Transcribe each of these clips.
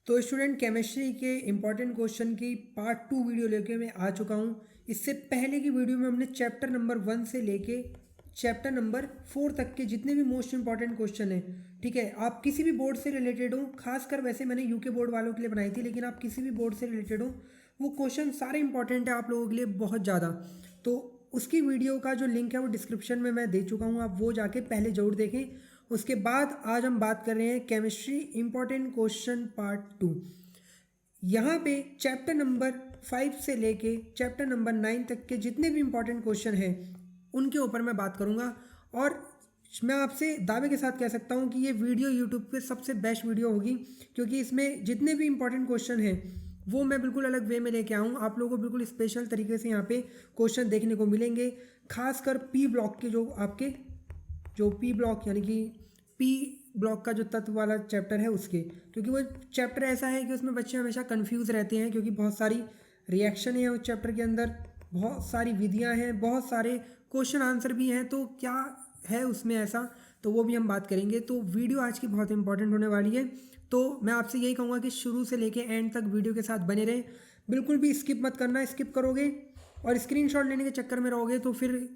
तो student chemistry के important question की पार्ट 2 वीडियो लेके मैं आ चुका हूँ। इससे पहले की वीडियो में हमने चैप्टर नंबर 1 से लेके चैप्टर नंबर 4 तक के जितने भी मोस्ट इंपॉर्टेंट क्वेश्चन हैं, ठीक है, आप किसी भी बोर्ड से रिलेटेड हो, खासकर वैसे मैंने यूके बोर्ड वालों के लिए बनाई थी, लेकिन आप किसी भी बोर्ड से रिलेटेड हो, वो क्वेश्चन सारे इंपॉर्टेंट है आप लोगों के लिए बहुत ज़्यादा। तो उसकी वीडियो का जो लिंक है वो डिस्क्रिप्शन में मैं दे चुका हूँ, आप वो जाके पहले ज़रूर देखें। उसके बाद आज हम बात कर रहे हैं केमिस्ट्री इंपॉर्टेंट क्वेश्चन पार्ट 2। यहाँ पे चैप्टर नंबर 5 से लेके चैप्टर नंबर 9 तक के जितने भी इंपॉर्टेंट क्वेश्चन हैं उनके ऊपर मैं बात करूँगा। और मैं आपसे दावे के साथ कह सकता हूँ कि ये वीडियो यूट्यूब पे सबसे बेस्ट वीडियो होगी, क्योंकि इसमें जितने भी इंपॉर्टेंट क्वेश्चन हैं वो मैं बिल्कुल अलग वे में लेके आऊँ। आप लोगों को बिल्कुल स्पेशल तरीके से यहाँ पे क्वेश्चन देखने को मिलेंगे, खासकर पी ब्लॉक के जो पी ब्लॉक यानी कि पी ब्लॉक का जो तत्व वाला चैप्टर है उसके, क्योंकि वो चैप्टर ऐसा है कि उसमें बच्चे हमेशा कंफ्यूज रहते हैं, क्योंकि बहुत सारी रिएक्शन है उस चैप्टर के अंदर, बहुत सारी विधियां हैं, बहुत सारे क्वेश्चन आंसर भी हैं। तो क्या है उसमें ऐसा, तो वो भी हम बात करेंगे। तो वीडियो आज की बहुत इंपॉर्टेंट होने वाली है, तो मैं आपसे यही कहूँगा कि शुरू से लेके एंड तक वीडियो के साथ बने रहें, बिल्कुल भी स्किप मत करना। स्किप करोगे और स्क्रीनशॉट लेने के चक्कर में रहोगे तो फिर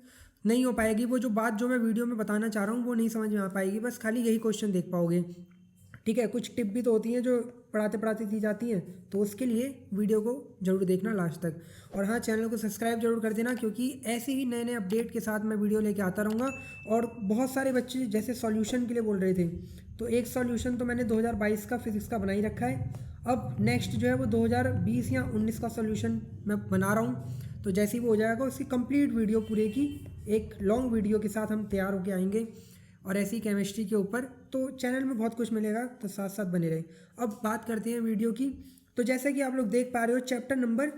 नहीं हो पाएगी, वो जो बात जो मैं वीडियो में बताना चाह रहा हूँ वो नहीं समझ में आ पाएगी, बस खाली यही क्वेश्चन देख पाओगे। ठीक है, कुछ टिप भी तो होती हैं जो पढ़ाते पढ़ाते दी जाती हैं, तो उसके लिए वीडियो को जरूर देखना लास्ट तक। और हाँ, चैनल को सब्सक्राइब जरूर कर देना, क्योंकि ऐसे ही नए नए अपडेट के साथ मैं वीडियो लेके आता रहूँगा। और बहुत सारे बच्चे जैसे सॉल्यूशन के लिए बोल रहे थे, तो एक सॉल्यूशन तो मैंने 2022 का फिजिक्स का बना ही रखा है। अब नेक्स्ट जो है वो 2020 या 19 का सॉल्यूशन मैं बना रहा हूँ, तो जैसे ही वो हो जाएगा उसकी कंप्लीट वीडियो पूरे की एक लॉन्ग वीडियो के साथ हम तैयार होके आएंगे। और ऐसी केमिस्ट्री के ऊपर तो चैनल में बहुत कुछ मिलेगा, तो साथ साथ बने रहे। अब बात करते हैं वीडियो की। तो जैसा कि आप लोग देख पा रहे हो, चैप्टर नंबर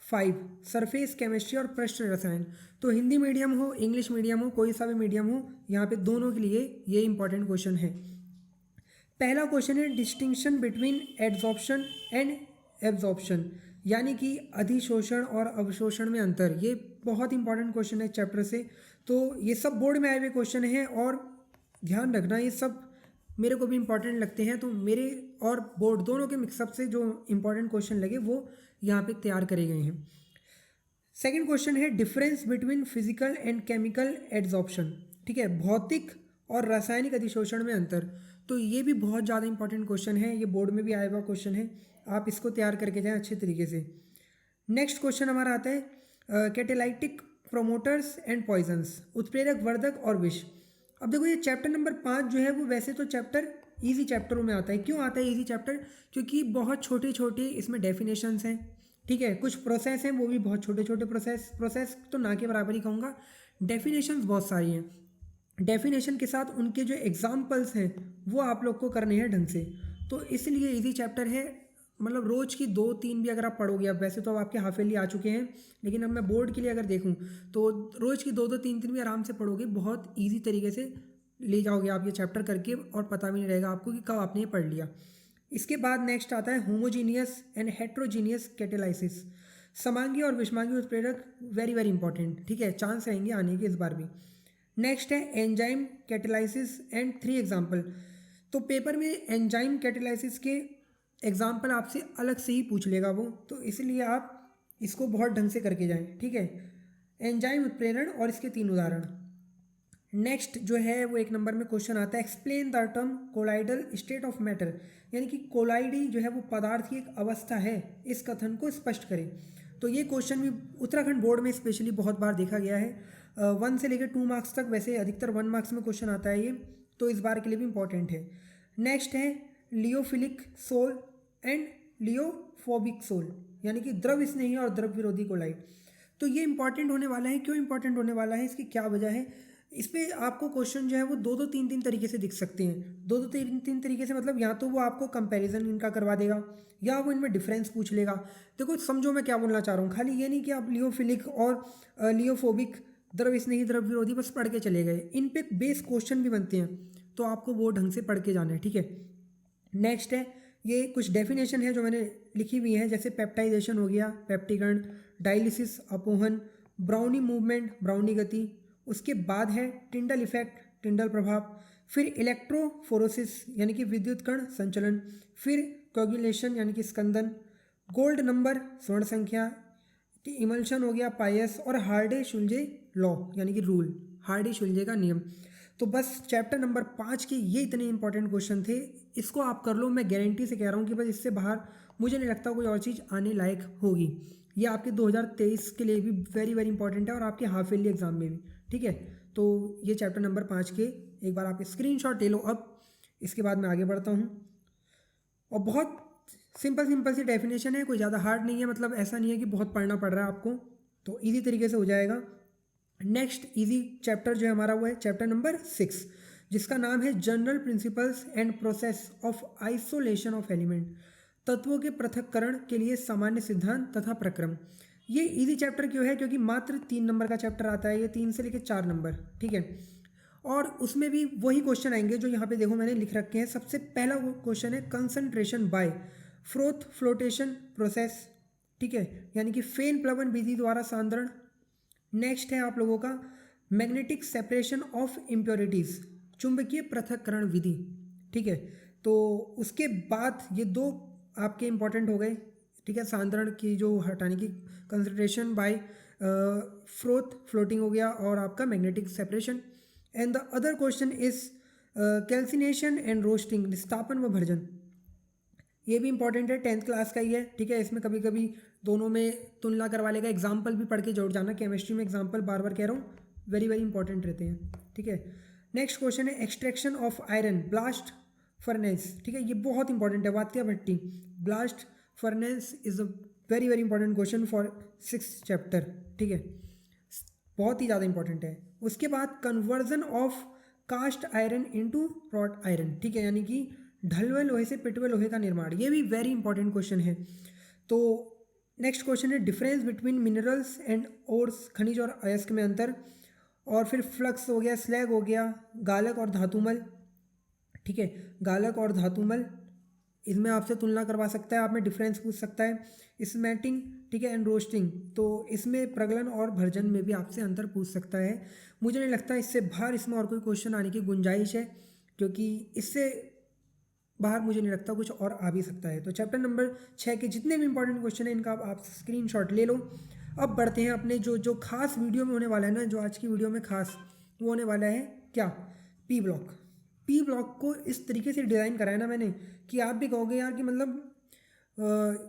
5 सरफेस केमिस्ट्री और पृष्ठ रसायन। तो हिंदी मीडियम हो, इंग्लिश मीडियम हो, कोई सा भी मीडियम हो, यहाँ पे दोनों के लिए ये इंपॉर्टेंट क्वेश्चन है। पहला क्वेश्चन है distinction between adsorption and absorption, यानी कि अधिशोषण और अवशोषण में अंतर। ये बहुत इंपॉर्टेंट क्वेश्चन है चैप्टर से। तो ये सब बोर्ड में आए हुए क्वेश्चन हैं, और ध्यान रखना ये सब मेरे को भी इंपॉर्टेंट लगते हैं, तो मेरे और बोर्ड दोनों के मिक्सअप से जो इंपॉर्टेंट क्वेश्चन लगे वो यहाँ पे तैयार करे गए हैं। सेकंड क्वेश्चन है difference between physical and chemical adsorption. ठीक है, भौतिक और रासायनिक अधिशोषण में अंतर। तो ये भी बहुत ज़्यादा इंपॉर्टेंट क्वेश्चन है, ये बोर्ड में भी आया हुआ क्वेश्चन है, आप इसको तैयार करके जाएं अच्छे तरीके से। नेक्स्ट क्वेश्चन हमारा आता है कैटेलाइटिक प्रोमोटर्स एंड पॉइजन्स, उत्प्रेरक वर्धक और विष। अब देखो, ये चैप्टर नंबर 5 जो है वो वैसे तो चैप्टर ईजी चैप्टरों में आता है। क्यों आता है ईजी चैप्टर? क्योंकि बहुत छोटे छोटे इसमें डेफिनेशंस हैं। ठीक है, कुछ प्रोसेस हैं वो भी बहुत छोटे छोटे प्रोसेस तो ना के बराबर ही कहूँगा। डेफिनेशंस बहुत सारी हैं, डेफिनेशन के साथ उनके जो एग्जाम्पल्स हैं वो आप लोग को करने हैं ढंग से। तो इसलिए इजी चैप्टर है, मतलब रोज की 2-3 भी अगर आप पढ़ोगे, अब वैसे तो अब आपके हाफ ईयरली आ चुके हैं, लेकिन अब मैं बोर्ड के लिए अगर देखूं तो रोज की 2-3 भी आराम से पढ़ोगे, बहुत ईजी तरीके से ले जाओगे आप ये चैप्टर करके, और पता भी नहीं रहेगा आपको कि कब आपने ये पढ़ लिया। इसके बाद नेक्स्ट आता है होमोजीनियस एंड हेट्रोजीनियस कैटेलाइसिस, समांगी और विषमांगी उत्प्रेरक, वेरी वेरी इंपॉर्टेंट। ठीक है, चांस रहेंगे आने के इस बार भी। नेक्स्ट है एंजाइम कैटेलाइसिस एंड 3 एग्जाम्पल। तो पेपर में एंजाइम कैटेलाइसिस के एग्जाम्पल आपसे अलग से ही पूछ लेगा वो, तो इसलिए आप इसको बहुत ढंग से करके जाएं। ठीक है, एंजाइम उत्प्रेरण और इसके 3 उदाहरण। नेक्स्ट जो है वो 1 नंबर में क्वेश्चन आता है explain the term colloidal state of matter, यानी कि कोलाइडी जो है वो पदार्थ की एक अवस्था है, इस कथन को स्पष्ट करें। तो ये क्वेश्चन भी उत्तराखंड बोर्ड में स्पेशली बहुत बार देखा गया है, 1 से लेकर 2 मार्क्स तक, वैसे अधिकतर 1 मार्क्स में क्वेश्चन आता है ये, तो इस बार के लिए भी इंपॉर्टेंट है। नेक्स्ट है लियोफिलिक सोल एंड लियोफोबिक सोल, यानी कि द्रव स्नेही और द्रव विरोधी कोलाइड। तो ये इंपॉर्टेंट होने वाला है। क्यों इंपॉर्टेंट होने वाला है, इसकी क्या वजह है? इस पर आपको क्वेश्चन जो है वो 2-3 तरीके से दिख सकते हैं। 2-3 तरीके से मतलब या तो वो आपको कंपैरिजन इनका करवा देगा, या वो इनमें डिफरेंस पूछ लेगा। देखो समझो मैं क्या बोलना चाह रहा हूँ, खाली ये नहीं कि आप लियोफिलिक और लियोफोबिक, द्रव स्नेही द्रव विरोधी बस पढ़ के चले गए, इन पे बेस क्वेश्चन भी बनते हैं, तो आपको वो ढंग से पढ़ के जाना है। ठीक है, नेक्स्ट है ये कुछ डेफिनेशन है जो मैंने लिखी हुई है, जैसे पेप्टाइजेशन हो गया, पेप्टिकरण, डायलिसिस अपोहन, ब्राउनी मूवमेंट ब्राउनी गति, उसके बाद है टिंडल इफेक्ट टिंडल प्रभाव, फिर इलेक्ट्रोफोरोसिस यानी कि विद्युत कण संचलन, फिर कोगुलेशन यानी कि स्कंदन, गोल्ड नंबर स्वर्ण संख्या, इमल्शन हो गया पायस, और हार्डे शुल्जे लॉ यानी कि रूल, हार्डे शुल्जे का नियम। तो बस चैप्टर नंबर 5 के ये इतने इंपॉर्टेंट क्वेश्चन थे, इसको आप कर लो। मैं गारंटी से कह रहा हूँ कि बस इससे बाहर मुझे नहीं लगता कोई और चीज़ आने लायक होगी। ये आपके 2023 के लिए भी वेरी वेरी इंपॉर्टेंट है और आपके हाफ ईयरली एग्जाम में भी, ठीक है। तो ये चैप्टर नंबर 5 के एक बार आप स्क्रीनशॉट ले लो। अब इसके बाद मैं आगे बढ़ता हूँ, और बहुत सिंपल सिंपल सी डेफिनेशन है, कोई ज़्यादा हार्ड नहीं है, मतलब ऐसा नहीं है कि बहुत पढ़ना पड़ रहा है आपको, तो इजी तरीके से हो जाएगा। नेक्स्ट इजी चैप्टर जो है हमारा वो है चैप्टर नंबर 6, जिसका नाम है general principles and process of isolation of element, तत्वों के पृथक्करण के लिए सामान्य सिद्धांत तथा प्रक्रम। ये इजी चैप्टर क्यों है? क्योंकि मात्र 3 नंबर का चैप्टर आता है, ये 3 से लेकर 4 नंबर, ठीक है। और उसमें भी वही क्वेश्चन आएंगे जो यहाँ पे देखो मैंने लिख रखे हैं। सबसे पहला क्वेश्चन है concentration by froth flotation process, ठीक है, यानी कि फेन प्लवन विधि द्वारा सांद्रण। नेक्स्ट है आप लोगों का मैग्नेटिक सेपरेशन ऑफ इम्प्योरिटीज़, चुंबकीय पृथक्करण विधि, ठीक है। तो उसके बाद ये 2 आपके इंपॉर्टेंट हो गए, ठीक है, सांद्रण की जो हटाने की, कंसंट्रेशन बाय फ्रोथ फ्लोटिंग हो गया, और आपका magnetic separation. And the other question is calcination and roasting, निस्तापन व भर्जन। ये भी इंपॉर्टेंट है, 10th क्लास का ही है, ठीक है। इसमें कभी कभी दोनों में तुलना करवा लेगा, एग्जाम्पल भी पढ़ के जोड़ जाना। केमिस्ट्री में एग्जाम्पल बार बार कह रहा हूँ, वेरी वेरी इंपॉर्टेंट रहते हैं, ठीक है। नेक्स्ट क्वेश्चन है extraction of iron blast furnace, ठीक है, ये बहुत इंपॉर्टेंट है। वात्या भट्टी blast furnace is a very very important question for 6th chapter, ठीक है, बहुत ही ज़्यादा इंपॉर्टेंट है। उसके बाद conversion of cast iron into wrought iron, ठीक है, यानी कि ढलवे लोहे से पिटवे लोहे का निर्माण, ये भी वेरी इंपॉर्टेंट क्वेश्चन है। तो नेक्स्ट क्वेश्चन है difference between minerals and ores, खनिज और अयस्क में अंतर। और फिर फ्लक्स हो गया, स्लैग हो गया, गालक और धातुमल, ठीक है, गालक और धातुमल, इसमें आपसे तुलना करवा सकता है, आप में डिफरेंस पूछ सकता है। स्मैटिंग, ठीक है, एंड रोस्टिंग, तो इसमें प्रगलन और भर्जन में भी आपसे अंतर पूछ सकता है। मुझे नहीं लगता इससे बाहर इसमें और कोई क्वेश्चन आने की गुंजाइश है, क्योंकि इससे बाहर मुझे नहीं लगता कुछ और आ भी सकता है। तो चैप्टर नंबर 6 के जितने भी इंपॉर्टेंट क्वेश्चन हैं इनका आप स्क्रीनशॉट ले लो। अब बढ़ते हैं अपने जो खास वीडियो में होने वाला है ना, जो आज की वीडियो में खास वो होने वाला है क्या, पी ब्लॉक। पी ब्लॉक को इस तरीके से डिज़ाइन कराया ना मैंने कि आप भी कहोगे यार कि मतलब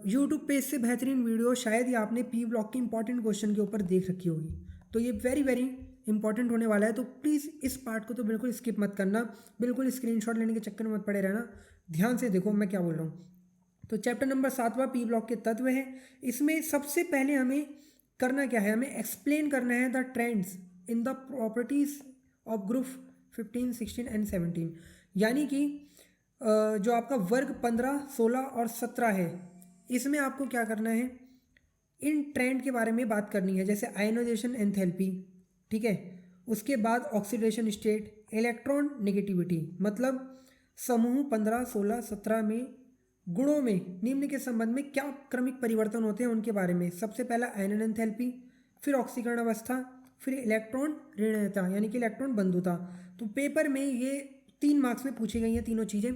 यूट्यूब पे इससे बेहतरीन वीडियो शायद ही आपने पी ब्लॉक के इंपॉर्टेंट क्वेश्चन के ऊपर देख रखी होगी। तो ये वेरी वेरी इंपॉर्टेंट होने वाला है, तो प्लीज़ इस पार्ट को तो बिल्कुल स्किप मत करना, बिल्कुल स्क्रीनशॉट लेने के चक्कर में मत पड़े रहना, ध्यान से देखो मैं क्या बोल रहा हूँ। तो चैप्टर नंबर 7वां पी ब्लॉक के तत्व है। इसमें सबसे पहले हमें करना क्या है, हमें एक्सप्लेन करना है the trends in the properties of group 15, 16 and 17, यानी कि जो आपका वर्ग 15, 16 और 17 है, इसमें आपको क्या करना है, इन ट्रेंड के बारे में बात करनी है, जैसे आयनाइजेशन एंथैल्पी, ठीक है, उसके बाद ऑक्सीडेशन स्टेट, इलेक्ट्रॉन नेगेटिविटी, मतलब समूह 15, 16, 17 में गुणों में निम्न के संबंध में क्या क्रमिक परिवर्तन होते हैं उनके बारे में। सबसे पहला आयनन एंथैल्पी, फिर ऑक्सीकरण अवस्था, फिर इलेक्ट्रॉन ऋणता यानी कि इलेक्ट्रॉन बंधुता। तो पेपर में ये 3 मार्क्स में पूछी गई हैं तीनों चीज़ें।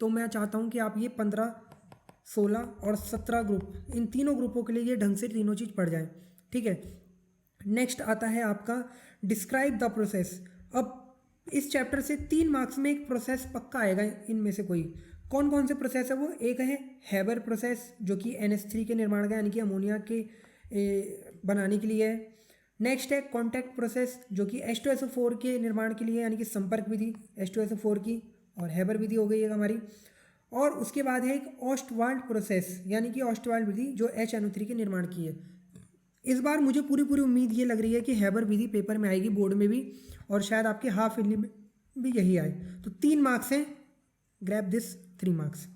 तो मैं चाहता हूँ कि आप ये 15, 16 और 17 ग्रुप, इन तीनों ग्रुपों के लिए ये ढंग से तीनों चीज़ पढ़ जाए, ठीक है। नेक्स्ट आता है आपका डिस्क्राइब द प्रोसेस। अब इस चैप्टर से 3 मार्क्स में एक प्रोसेस पक्का आएगा, इनमें से कोई कौन कौन से प्रोसेस है वो। एक है हैबर प्रोसेस जो कि NH3 के निर्माण का यानी कि अमोनिया के बनाने के लिए है। नेक्स्ट है कॉन्टैक्ट प्रोसेस जो कि H2SO4 के निर्माण के लिए यानी कि संपर्क विधि H2SO4 की, और हैबर विधि हो गई है हमारी। और उसके बाद है एक ऑस्टवाल्ड प्रोसेस यानी कि ऑस्टवाल्ड विधि जो HNO3 के निर्माण की है। इस बार मुझे पूरी उम्मीद ये लग रही है कि हैबर विधि पेपर में आएगी, बोर्ड में भी, और शायद आपके हाफ ईयरली में भी यही आए। तो 3 मार्क्स हैं, grab this 3 marks.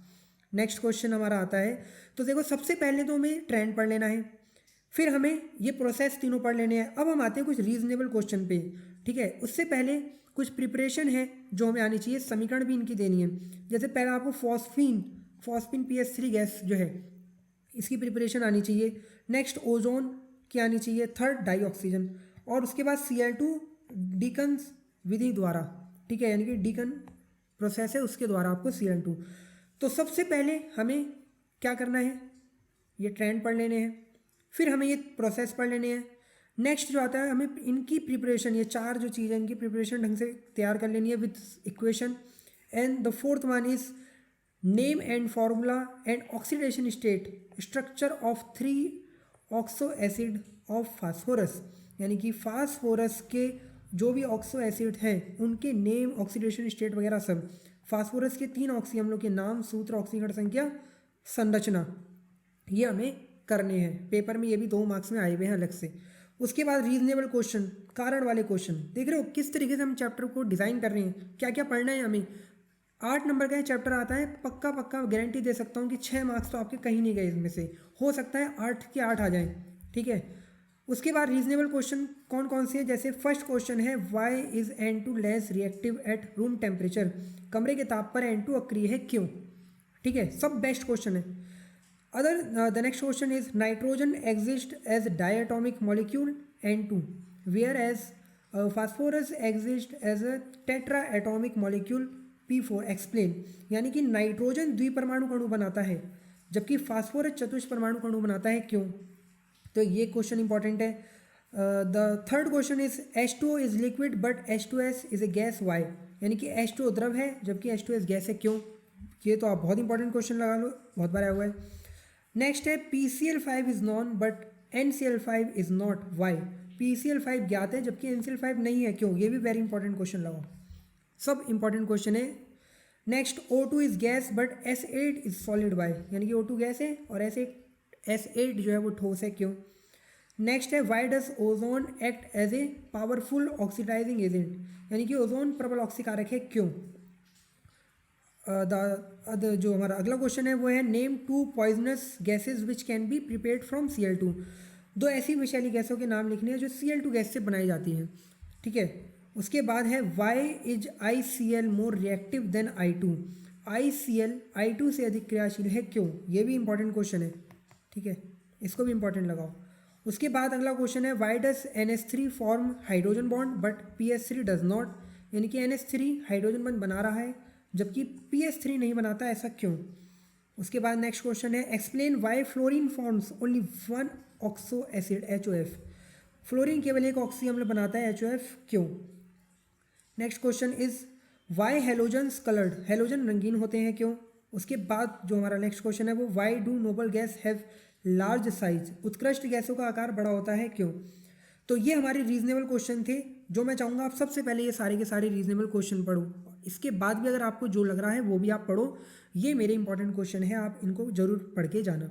Next question हमारा आता है, तो देखो सबसे पहले तो हमें ट्रेंड पढ़ लेना है, फिर हमें ये प्रोसेस तीनों पढ़ लेने हैं। अब हम आते हैं कुछ रीजनेबल क्वेश्चन पे, ठीक है। उससे पहले कुछ प्रिपरेशन है जो हमें आनी चाहिए, समीकरण भी इनकी देनी है। जैसे पहले आपको फॉस्फीन PS3 गैस जो है इसकी प्रिपरेशन आनी चाहिए। नेक्स्ट ओजोन की आनी चाहिए। थर्ड डाई ऑक्सीजन, और उसके बाद Cl2 डीकन विधि द्वारा, ठीक है, यानी कि डीकन प्रोसेस है उसके द्वारा आपको Cl2। तो सबसे पहले हमें क्या करना है, ये ट्रेंड पढ़ लेने हैं, फिर हमें ये प्रोसेस पढ़ लेने हैं। नेक्स्ट जो आता है हमें इनकी प्रिपरेशन, ये चार जो चीज़ें इनकी प्रिपरेशन ढंग से तैयार कर लेनी है with equation. And the fourth one is name and formula and oxidation state structure of 3 oxo acid of phosphorus, यानी कि फास्फोरस के जो भी ऑक्सो एसिड हैं उनके नेम, ऑक्सीडेशन स्टेट वगैरह सब, फास्फोरस के 3 ऑक्सी अम्लों के नाम, सूत्र, ऑक्सीकरण संख्या, संरचना, ये हमें करने हैं। पेपर में ये भी 2 मार्क्स में आए हुए हैं अलग से। उसके बाद रीजनेबल क्वेश्चन, कारण वाले क्वेश्चन, देख रहे हो किस तरीके से हम चैप्टर को डिज़ाइन कर रहे हैं, क्या क्या पढ़ना है हमें। 8 नंबर का चैप्टर आता है, पक्का पक्का गारंटी दे सकता हूँ कि 6 मार्क्स तो आपके कहीं नहीं गए इसमें से, हो सकता है 8 के 8 आ जाएं, ठीक है। उसके बाद रीजनेबल क्वेश्चन कौन कौन से है, जैसे फर्स्ट क्वेश्चन है why is N2 less reactive at room temperature, कमरे के ताप पर N2 अक्रिय है क्यों, ठीक है, सब बेस्ट क्वेश्चन है। The next question is nitrogen exist as diatomic molecule N2 where as phosphorus exist as a tetra atomic molecule P4 explain, यानी कि नाइट्रोजन द्विपरमाणु अणु बनाता है जबकि फास्फोरस चतुष्परमाणु अणु बनाता है क्यों, तो ये क्वेश्चन इंपॉर्टेंट है। The third question is H2O is liquid but H2S is a gas why, यानी कि H2O द्रव है जबकि H2S गैस है क्यों, ये तो आप बहुत इंपॉर्टेंट क्वेश्चन लगा लो, बहुत बार आया हुआ है। नेक्स्ट है PCl5 is known but NCl5 is not why, PCl5 ज्ञात है जबकि NCl5 नहीं है क्यों, ये भी वेरी इंपॉर्टेंट क्वेश्चन लगाओ, सब इंपॉर्टेंट क्वेश्चन है। Next O2 is gas but S8 is solid why, यानी कि O2 गैस है और S8 जो है वो ठोस है क्यों। नेक्स्ट है why does ozone act as a powerful oxidising agent, यानी कि ओजोन प्रबल ऑक्सीकारक है क्यों। जो हमारा अगला क्वेश्चन है वो है name 2 poisonous gases which can be prepared from Cl2, 2 ऐसी विषैली गैसों के नाम लिखने हैं जो Cl2 गैस से बनाई जाती हैं, ठीक है। उसके बाद है why is ICl more reactive than I2, ICl I2 से अधिक क्रियाशील है क्यों, ये भी इंपॉर्टेंट क्वेश्चन है, ठीक है, इसको भी इंपॉर्टेंट लगाओ। उसके बाद अगला क्वेश्चन है why does NH3 form hydrogen bond but PS3 does not, यानी कि NH3 हाइड्रोजन बॉन्ड बना रहा है जबकि PS3 नहीं बनाता, ऐसा क्यों। उसके बाद नेक्स्ट क्वेश्चन है explain why fluorine forms only 1 oxo acid HOF, fluorine केवल एक ऑक्सी अम्ल बनाता है HOF क्यों। Next question is why halogens coloured, halogen रंगीन होते हैं क्यों। उसके बाद जो हमारा नेक्स्ट क्वेश्चन है वो why do noble guys have large size, उत्कृष्ट गैसों का आकार बड़ा होता है क्यों। तो ये हमारे रीजनेबल क्वेश्चन थे, जो मैं चाहूँगा आप सबसे पहले ये सारे के सारे रीजनेबल क्वेश्चन पढ़ो, इसके बाद भी अगर आपको जो लग रहा है वो भी आप पढ़ो, ये मेरे इंपॉर्टेंट क्वेश्चन है, आप इनको जरूर पढ़ के जाना।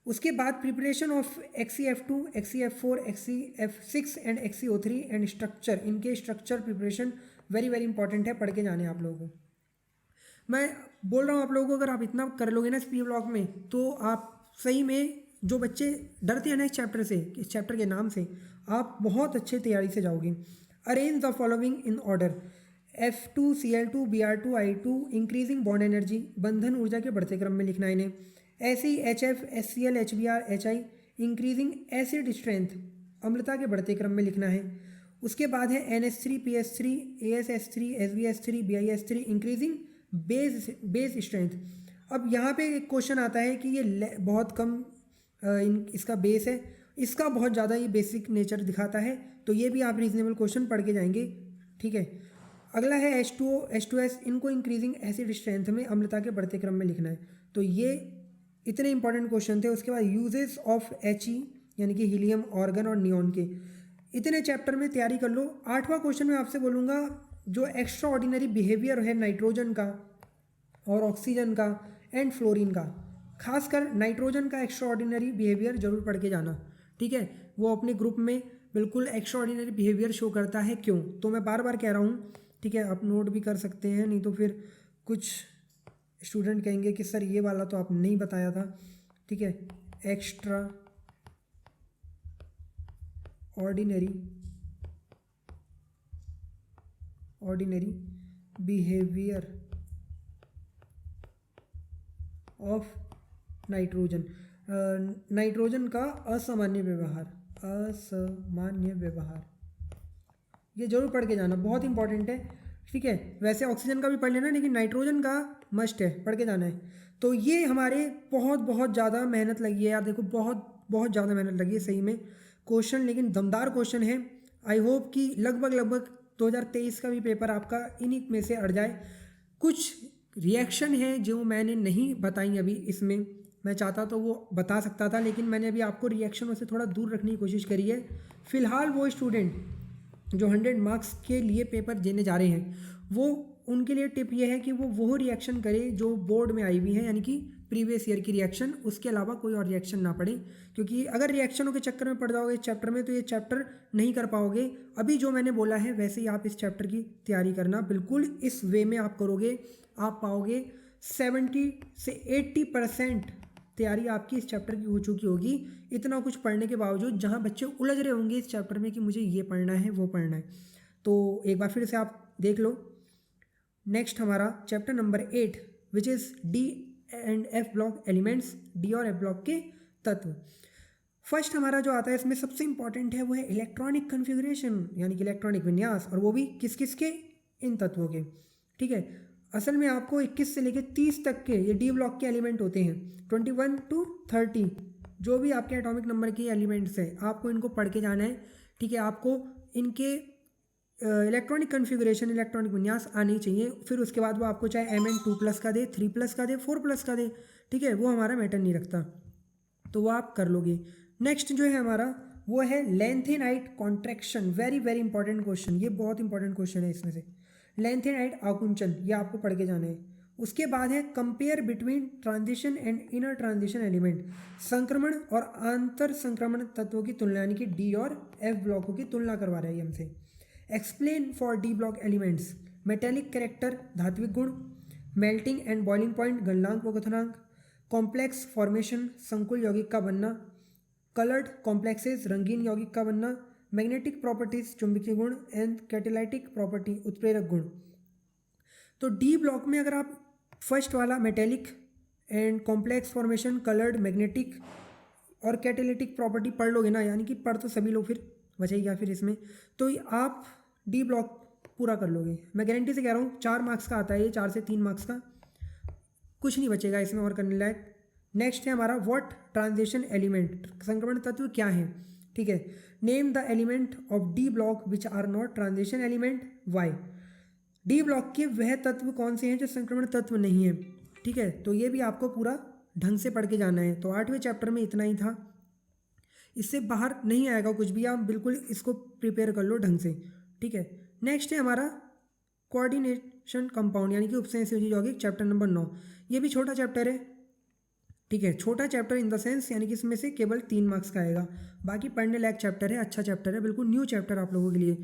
उसके बाद preparation of XeF2, XeF4, XeF6 and XeO3 and structure, इनके structure preparation very very important है, पढ़ के जाने आप लोगों को। मैं बोल रहा हूँ आप लोगों को अगर आप इतना कर लोगे ना इस P ब्लॉक में, तो आप सही में, जो बच्चे डरते हैं ना इस चैप्टर से, इस चैप्टर के नाम से, आप बहुत अच्छे तैयारी से जाओगे। Arrange the following in order, F2Cl2 Br2 I2 increasing bond energy, बंधन ऊर्जा के बढ़ते क्रम में लिखना है इन्हें। ऐसे ही HF HCl HBr HI increasing acid strength, अम्लता के बढ़ते क्रम में लिखना है। उसके बाद है NH3 PS3 ASS3 SbS3 BiS3 increasing base strength. अब यहाँ पे एक क्वेश्चन आता है कि ये बहुत कम इसका बेस है, इसका बहुत ज़्यादा ये बेसिक नेचर दिखाता है, तो ये भी आप रीजनेबल क्वेश्चन पढ़ के जाएंगे, ठीक है। अगला है H2O H2S, इनको इंक्रीजिंग एसिड स्ट्रेंथ में अम्लता के बढ़ते क्रम में लिखना है, तो ये इतने इंपॉर्टेंट क्वेश्चन थे। उसके बाद यूजेस ऑफ He यानी कि हीलियम, ऑर्गन और नियॉन के, इतने चैप्टर में तैयारी कर लो। 8वां क्वेश्चन मैं आपसे बोलूँगा जो एक्स्ट्रा ऑर्डिनरी बिहेवियर है नाइट्रोजन का और ऑक्सीजन का एंड फ्लोरीन का, खासकर नाइट्रोजन का एक्स्ट्रा ऑर्डिनरी बिहेवियर जरूर पढ़ के जाना, ठीक है। वो अपने ग्रुप में बिल्कुल एक्स्ट्रा ऑर्डिनरी बिहेवियर शो करता है क्यों, तो मैं बार बार कह रहा हूँ, ठीक है, आप नोट भी कर सकते हैं, नहीं तो फिर कुछ स्टूडेंट कहेंगे कि सर ये वाला तो आप नहीं बताया था, ठीक है। Extra ordinary behaviour of nitrogen, nitrogen का असामान्य व्यवहार, ये जरूर पढ़ के जाना, बहुत इंपॉर्टेंट है, ठीक है। वैसे ऑक्सीजन का भी पढ़ लेना, लेकिन नाइट्रोजन का मस्ट है, पढ़ के जाना है। तो ये हमारे बहुत बहुत ज़्यादा मेहनत लगी है यार, देखो बहुत बहुत ज़्यादा मेहनत लगी है सही में क्वेश्चन, लेकिन दमदार क्वेश्चन है। आई होप कि लगभग 2023 का भी पेपर आपका इन्हीं में से अड़ जाए। कुछ रिएक्शन है जो मैंने नहीं बताई अभी इसमें, मैं चाहता तो वो बता सकता था, लेकिन मैंने अभी आपको रिएक्शनों से थोड़ा दूर रखने की कोशिश करी है। फिलहाल वो स्टूडेंट जो 100 मार्क्स के लिए पेपर देने जा रहे हैं, वो उनके लिए टिप ये है कि वो रिएक्शन करे जो बोर्ड में आई हुई है, यानी कि प्रीवियस ईयर की रिएक्शन, उसके अलावा कोई और रिएक्शन ना पढ़े। क्योंकि अगर रिएक्शनों के चक्कर में पड़ जाओगे इस चैप्टर में तो ये चैप्टर नहीं कर पाओगे। अभी जो मैंने बोला है वैसे ही आप इस चैप्टर की तैयारी करना, बिल्कुल इस वे में आप करोगे, आप पाओगे 70 से 80% तैयारी आपकी इस चैप्टर की हो चुकी होगी। इतना कुछ पढ़ने के बावजूद जहाँ बच्चे उलझ रहे होंगे इस चैप्टर में कि मुझे ये पढ़ना है वो पढ़ना है, तो एक बार फिर से आप देख लो। नेक्स्ट हमारा chapter number 8 which is D and F block elements, D और एफ ब्लॉक के तत्व। फर्स्ट हमारा जो आता है इसमें सबसे इंपॉर्टेंट है वो है इलेक्ट्रॉनिक कन्फिगरेशन, यानी कि इलेक्ट्रॉनिक विन्यास, और वो भी किस किस के, इन तत्वों के। ठीक है, असल में आपको 21 से लेकर 30 तक के ये डी ब्लॉक के एलिमेंट होते हैं, 21 to 30 जो भी आपके एटॉमिक नंबर के एलिमेंट्स हैं आपको इनको पढ़ के जाना है। ठीक है, आपको इनके इलेक्ट्रॉनिक कन्फिगरेशन, इलेक्ट्रॉनिक विन्यास आनी चाहिए। फिर उसके बाद वो आपको चाहे Mn2+ का दे, 3+ का दे, 4+ का दे, ठीक है, वो हमारा मैटर नहीं रखता, तो वो आप कर लोगे। नेक्स्ट जो है हमारा वो है lanthanide contraction, very very important question, ये बहुत इंपॉर्टेंट क्वेश्चन है इसमें से। लेंथेनाइट आकुंचन, ये आपको पढ़ के जाना है। उसके बाद है compare between transition and inner transition element, संक्रमण और आंतर संक्रमण तत्वों की तुलना, यानी कि डी और एफ ब्लॉकों की तुलना करवा रहा है हमसे। Explain for D block elements, metallic character धात्विक गुण, मेल्टिंग एंड बॉइलिंग पॉइंट गलनांक व क्वथनांक, कॉम्प्लेक्स फॉर्मेशन संकुल यौगिक का बनना, कलर्ड कॉम्प्लेक्सेस रंगीन यौगिक का बनना, मैग्नेटिक प्रॉपर्टीज चुंबकीय गुण एंड कैटेलाइटिक प्रॉपर्टी उत्प्रेरक गुण। तो डी ब्लॉक में अगर आप फर्स्ट वाला metallic and complex formation, coloured, magnetic और कैटेलिटिक प्रॉपर्टी पढ़ लोगे ना, यानी कि पढ़ तो सभी लोग फिर बचेगा फिर इसमें, तो आप डी ब्लॉक पूरा कर लोगे। मैं गारंटी से कह रहा हूँ 4 मार्क्स का आता है ये, 4 से 3 मार्क्स का, कुछ नहीं बचेगा इसमें और करने लायक। नेक्स्ट है हमारा व्हाट ट्रांजिशन एलिमेंट, संक्रमण तत्व क्या है। ठीक है, name the element of d block which are not transition element, why. D block के वह तत्व कौन से हैं जो संक्रमण तत्व नहीं है। ठीक है, तो ये भी आपको पूरा ढंग से पढ़ के जाना है। तो 8वें चैप्टर में इतना ही था, इससे बाहर नहीं आएगा कुछ भी, आप बिल्कुल इसको प्रिपेयर कर लो ढंग से। ठीक है, नेक्स्ट है हमारा कोऑर्डिनेशन कंपाउंड, यानी कि उपसंयोजी यौगिक, चैप्टर नंबर 9। ये भी छोटा चैप्टर है। ठीक है, छोटा चैप्टर इन द सेंस यानी कि इसमें से केवल 3 मार्क्स का आएगा, बाकी पढ़ने लायक चैप्टर है, अच्छा चैप्टर है, बिल्कुल न्यू चैप्टर आप लोगों के लिए।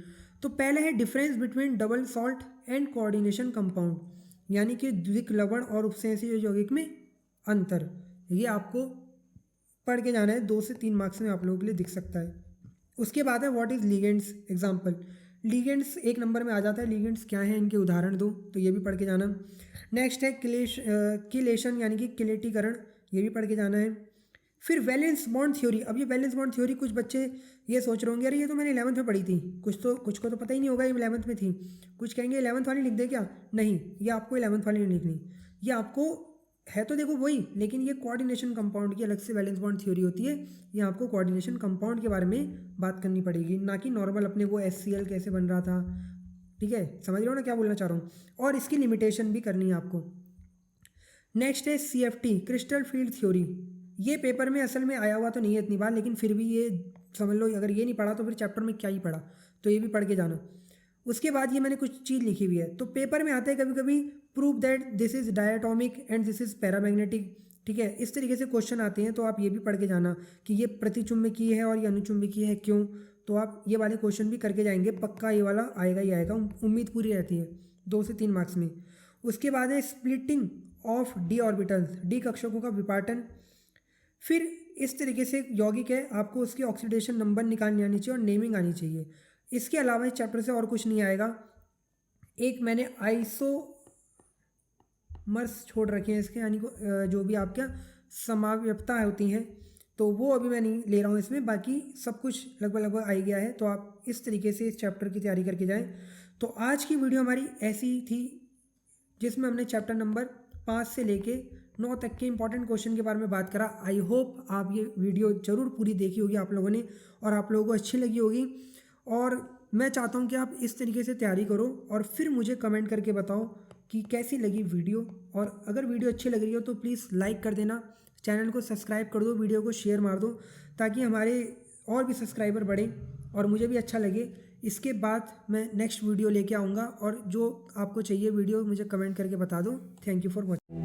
तो पहले है difference between double salt and coordination compound, यानी कि द्विक लवण और उपसंयोजी यौगिक में अंतर, ये आपको पढ़ के जाना है, 2 से 3 मार्क्स में आप लोगों के लिए दिख सकता है। उसके बाद है what is ligands, example. Ligands 1 number में आ जाता है, लिगेंड्स क्या है इनके उदाहरण दो, तो ये भी पढ़ के जाना। नेक्स्ट है किलेशन यानी कि किलेटीकरण, ये भी पढ़ के जाना है। फिर वैलेंस बॉन्ड थ्योरी, अब ये वैलेंस बॉन्ड थ्योरी कुछ बच्चे ये सोच रहे होंगे अरे ये तो मैंने 11th में पढ़ी थी, कुछ को तो पता ही नहीं होगा ये 11th में थी, कुछ कहेंगे 11th वाली लिख दे क्या, नहीं, ये आपको 11th वाली नहीं लिखनी, ये आपको है तो देखो वही, लेकिन ये कोऑर्डिनेशन कंपाउंड की अलग से वैलेंस बॉन्ड थ्योरी होती है, ये आपको कोऑर्डिनेशन कंपाउंड के बारे में बात करनी पड़ेगी, ना कि नॉर्मल अपने वो HCl कैसे बन रहा था। ठीक है, समझ रहे हो ना क्या बोलना चाह रहा हूँ, और इसकी लिमिटेशन भी करनी है आपको। नेक्स्ट है CFT, क्रिस्टल फील्ड थ्योरी। ये पेपर में असल में आया हुआ तो नहीं है इतनी बार, लेकिन फिर भी ये समझ लो, अगर ये नहीं पढ़ा तो फिर चैप्टर में क्या ही पढ़ा, तो ये भी पढ़ के जाना। उसके बाद ये मैंने कुछ चीज़ लिखी हुई है, तो पेपर में आते हैं कभी कभी prove that this is diatomic and this is paramagnetic. ठीक है, इस तरीके से क्वेश्चन आते हैं, तो आप ये भी पढ़ के जाना कि ये प्रतिचुंबकीय है और ये अनुचुंबकीय है, क्यों, तो आप ये वाले क्वेश्चन भी करके जाएंगे, पक्का ये वाला आएगा ही आएगा, उम्मीद पूरी रहती है 2 से 3 मार्क्स में। उसके बाद है splitting of d orbitals, d कक्षकों का विपाटन। फिर इस तरीके से यौगिक है, आपको उसकी ऑक्सीडेशन नंबर निकालनी आनी चाहिए और नेमिंग आनी चाहिए। इसके अलावा इस चैप्टर से और कुछ नहीं आएगा। एक मैंने आइसोमर्स छोड़ रखे हैं इसके, यानी जो भी आपका समाव्यपता होती हैं, तो वो अभी मैं नहीं ले रहा हूँ इसमें, बाकी सब कुछ लगभग आ ही गया है। तो आप इस तरीके से इस चैप्टर की तैयारी करके जाएं। तो आज की वीडियो हमारी ऐसी थी जिसमें हमने चैप्टर नंबर 5 से लेके 9 तक के इंपॉर्टेंट क्वेश्चन के बारे में बात करा। आई होप आप ये वीडियो ज़रूर पूरी देखी होगी आप लोगों ने और आप लोगों को अच्छी लगी होगी। और मैं चाहता हूँ कि आप इस तरीके से तैयारी करो और फिर मुझे कमेंट करके बताओ कि कैसी लगी वीडियो। और अगर वीडियो अच्छी लग रही हो तो प्लीज़ लाइक कर देना, चैनल को सब्सक्राइब कर दो, वीडियो को शेयर मार दो ताकि हमारे और भी सब्सक्राइबर बढ़ें और मुझे भी अच्छा लगे। इसके बाद मैं नेक्स्ट वीडियो लेके आऊँगा और जो आपको चाहिए वीडियो मुझे कमेंट करके बता दो। Thank you for watching.